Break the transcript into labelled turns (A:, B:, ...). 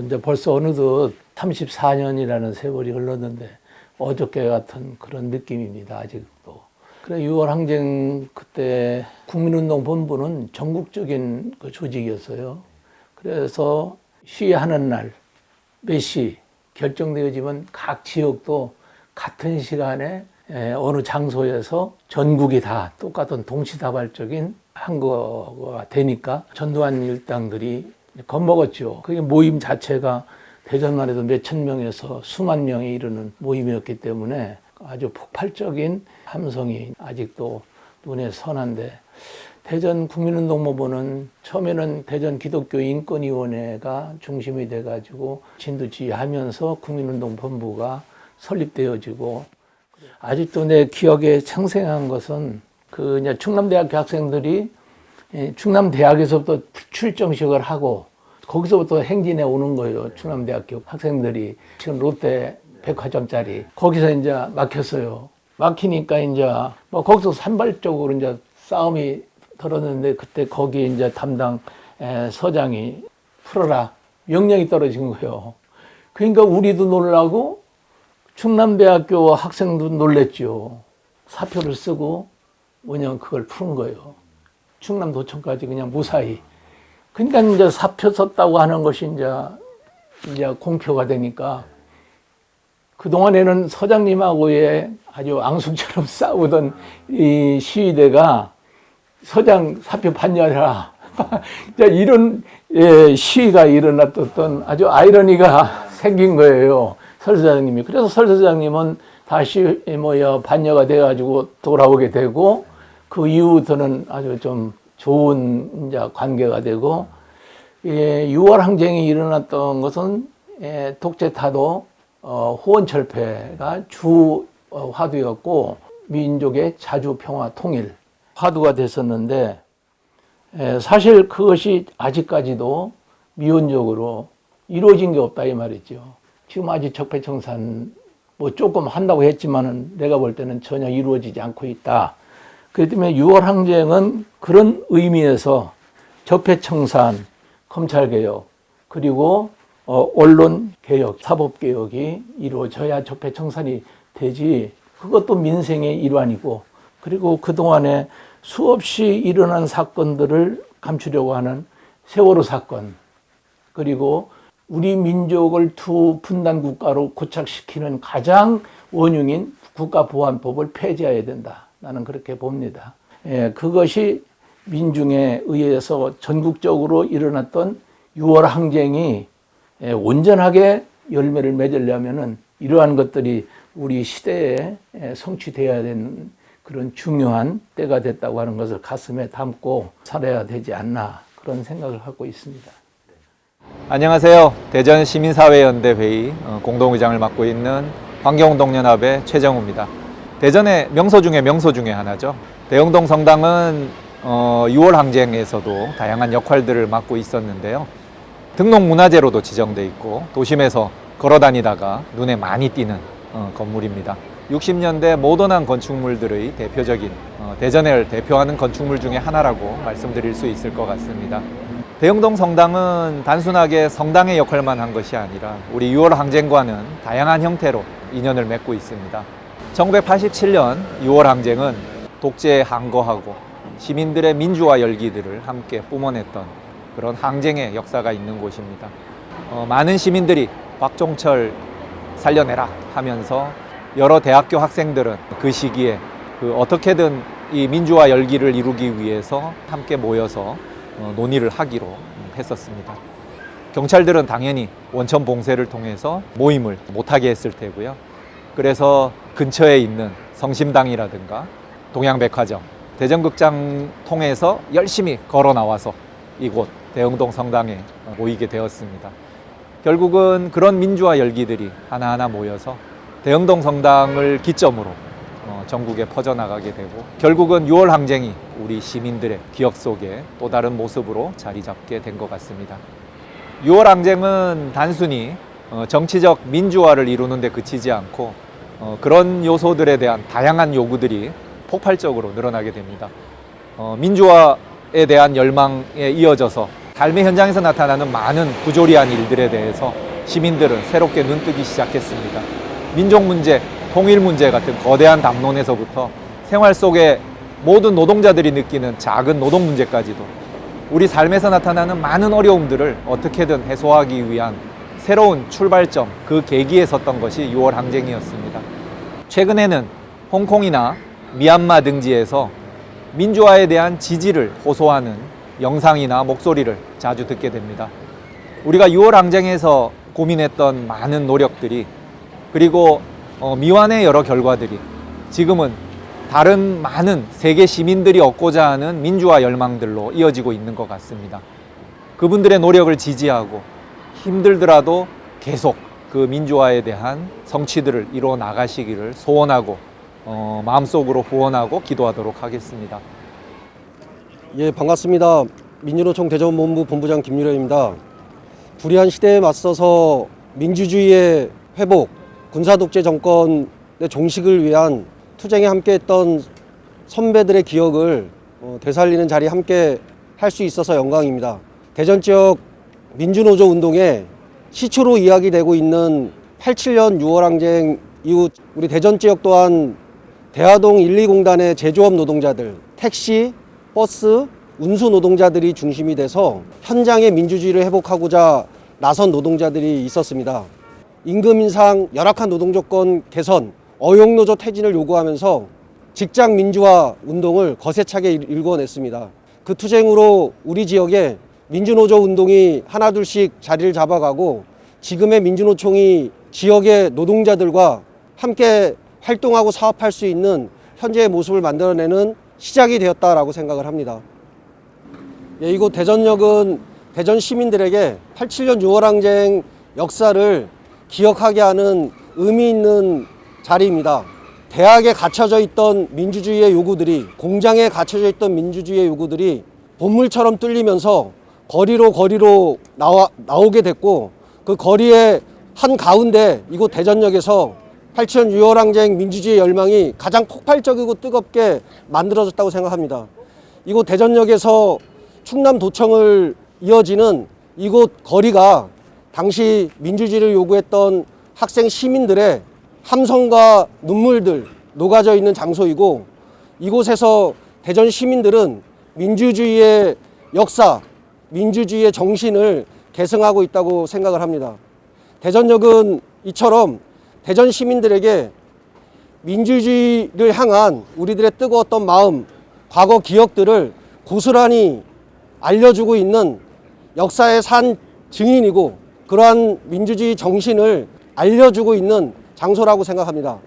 A: 이제 벌써 어느덧 34년이라는 세월이 흘렀는데 어저께 같은 그런 느낌입니다. 아직도. 그래 6월 항쟁 그때 국민운동본부는 전국적인 그 조직이었어요. 그래서 시위하는 날 몇 시 결정되어지면 각 지역도 같은 시간에 어느 장소에서 전국이 다 똑같은 동시다발적인 한 거가 되니까 전두환 일당들이 겁먹었죠. 그게 모임 자체가 대전만 해도 몇천 명에서 수만 명에 이르는 모임이었기 때문에 아주 폭발적인 함성이 아직도 눈에 선한데, 대전 국민운동본부는 처음에는 대전 기독교인권위원회가 중심이 돼가지고 진두지휘하면서 국민운동본부가 설립되어지고, 아직도 내 기억에 생생한 것은 그 이제 충남대학교 학생들이 충남대학에서부터 출정식을 하고 거기서부터 행진해 오는 거예요. 충남대학교 학생들이 지금 롯데 백화점짜리 거기서 이제 막혔어요. 막히니까 이제 뭐 거기서 산발적으로 이제 싸움이 들었는데, 그때 거기 이제 담당 서장이 풀어라 명령이 떨어진 거예요. 그러니까 우리도 놀라고 충남대학교 학생도 놀랬죠. 사표를 쓰고 뭐냐면 그걸 푸는 거예요. 충남도청까지 그냥 무사히. 그러니까 이제 사표 썼다고 하는 것이 이제 공표가 되니까, 그동안에는 서장님하고의 아주 앙숙처럼 싸우던 이 시위대가 서장 사표 반려하라. 이런 시위가 일어났던 아주 아이러니가 생긴 거예요. 설 서장님이. 그래서 설 서장님은 다시 반려가 돼가지고 돌아오게 되고, 그 이후부터는 아주 좀 좋은 이제 관계가 되고, 6월 항쟁이 일어났던 것은 독재타도 호원철폐가 주 화두였고, 민족의 자주 평화 통일 화두가 됐었는데, 사실 그것이 아직까지도 미온적으로 이루어진 게 없다 이 말이죠. 지금 아직 적폐청산 뭐 조금 한다고 했지만은 내가 볼 때는 전혀 이루어지지 않고 있다. 그렇기 때문에 6월 항쟁은 그런 의미에서 적폐청산, 검찰개혁, 그리고 언론개혁, 사법개혁이 이루어져야 적폐청산이 되지, 그것도 민생의 일환이고, 그리고 그동안에 수없이 일어난 사건들을 감추려고 하는 세월호 사건, 그리고 우리 민족을 두 분단 국가로 고착시키는 가장 원흉인 국가보안법을 폐지해야 된다. 나는 그렇게 봅니다. 그것이 민중에 의해서 전국적으로 일어났던 6월 항쟁이 온전하게 열매를 맺으려면은 이러한 것들이 우리 시대에 성취되어야 되는 그런 중요한 때가 됐다고 하는 것을 가슴에 담고 살아야 되지 않나, 그런 생각을 하고 있습니다.
B: 안녕하세요. 대전시민사회연대 회의 공동의장을 맡고 있는 환경운동연합의 최정우입니다. 대전의 명소 중에 하나죠. 대흥동 성당은 6월 항쟁에서도 다양한 역할들을 맡고 있었는데요. 등록문화재로도 지정돼 있고 도심에서 걸어다니다가 눈에 많이 띄는 건물입니다. 60년대 모던한 건축물들의 대표적인 대전을 대표하는 건축물 중에 하나라고 말씀드릴 수 있을 것 같습니다. 대흥동 성당은 단순하게 성당의 역할만 한 것이 아니라 우리 6월 항쟁과는 다양한 형태로 인연을 맺고 있습니다. 1987년 6월 항쟁은 독재에 항거하고 시민들의 민주화 열기들을 함께 뿜어냈던 그런 항쟁의 역사가 있는 곳입니다. 많은 시민들이 박종철 살려내라 하면서 여러 대학교 학생들은 그 시기에 어떻게든 이 민주화 열기를 이루기 위해서 함께 모여서 논의를 하기로 했었습니다. 경찰들은 당연히 원천 봉쇄를 통해서 모임을 못하게 했을 테고요. 그래서 근처에 있는 성심당이라든가 동양백화점, 대전극장 통해서 열심히 걸어 나와서 이곳 대흥동 성당에 모이게 되었습니다. 결국은 그런 민주화 열기들이 하나하나 모여서 대흥동 성당을 기점으로 전국에 퍼져나가게 되고, 결국은 6월 항쟁이 우리 시민들의 기억 속에 또 다른 모습으로 자리 잡게 된 것 같습니다. 6월 항쟁은 단순히 정치적 민주화를 이루는 데 그치지 않고 그런 요소들에 대한 다양한 요구들이 폭발적으로 늘어나게 됩니다. 민주화에 대한 열망에 이어져서 삶의 현장에서 나타나는 많은 부조리한 일들에 대해서 시민들은 새롭게 눈뜨기 시작했습니다. 민족 문제, 통일 문제 같은 거대한 담론에서부터 생활 속의 모든 노동자들이 느끼는 작은 노동 문제까지도 우리 삶에서 나타나는 많은 어려움들을 어떻게든 해소하기 위한 새로운 출발점, 그 계기에 섰던 것이 6월 항쟁이었습니다. 최근에는 홍콩이나 미얀마 등지에서 민주화에 대한 지지를 호소하는 영상이나 목소리를 자주 듣게 됩니다. 우리가 6월 항쟁에서 고민했던 많은 노력들이, 그리고 미완의 여러 결과들이 지금은 다른 많은 세계 시민들이 얻고자 하는 민주화 열망들로 이어지고 있는 것 같습니다. 그분들의 노력을 지지하고 힘들더라도 계속 그 민주화에 대한 성취들을 이루어 나가시기를 소원하고 마음속으로 후원하고 기도하도록 하겠습니다.
C: 예, 반갑습니다. 민주노총 대전본부 본부장 김유래입니다. 불의한 시대에 맞서서 민주주의의 회복, 군사독재 정권의 종식을 위한 투쟁에 함께했던 선배들의 기억을 되살리는 자리에 함께 할 수 있어서 영광입니다. 대전 지역 민주노조 운동에 시초로 이야기되고 있는 87년 6월 항쟁 이후 우리 대전 지역 또한 대화동 1,2공단의 제조업 노동자들, 택시, 버스, 운수 노동자들이 중심이 돼서 현장의 민주주의를 회복하고자 나선 노동자들이 있었습니다. 임금 인상, 열악한 노동조건 개선, 어용노조 퇴진을 요구하면서 직장 민주화 운동을 거세차게 일궈냈습니다. 그 투쟁으로 우리 지역에 민주노조 운동이 하나둘씩 자리를 잡아가고 지금의 민주노총이 지역의 노동자들과 함께 활동하고 사업할 수 있는 현재의 모습을 만들어내는 시작이 되었다라고 생각을 합니다. 예, 이곳 대전역은 대전 시민들에게 87년 6월 항쟁 역사를 기억하게 하는 의미 있는 자리입니다. 대학에 갇혀져 있던 민주주의의 요구들이, 공장에 갇혀져 있던 민주주의의 요구들이 본물처럼 뚫리면서 거리로 나오게 됐고, 그 거리의 한가운데 이곳 대전역에서 87년 6월 항쟁 민주주의 열망이 가장 폭발적이고 뜨겁게 만들어졌다고 생각합니다. 이곳 대전역에서 충남도청을 이어지는 이곳 거리가 당시 민주주의를 요구했던 학생 시민들의 함성과 눈물들 녹아져 있는 장소이고, 이곳에서 대전 시민들은 민주주의의 역사, 민주주의의 정신을 계승하고 있다고 생각을 합니다. 대전역은 이처럼 대전 시민들에게 민주주의를 향한 우리들의 뜨거웠던 마음, 과거 기억들을 고스란히 알려주고 있는 역사의 산 증인이고, 그러한 민주주의 정신을 알려주고 있는 장소라고 생각합니다.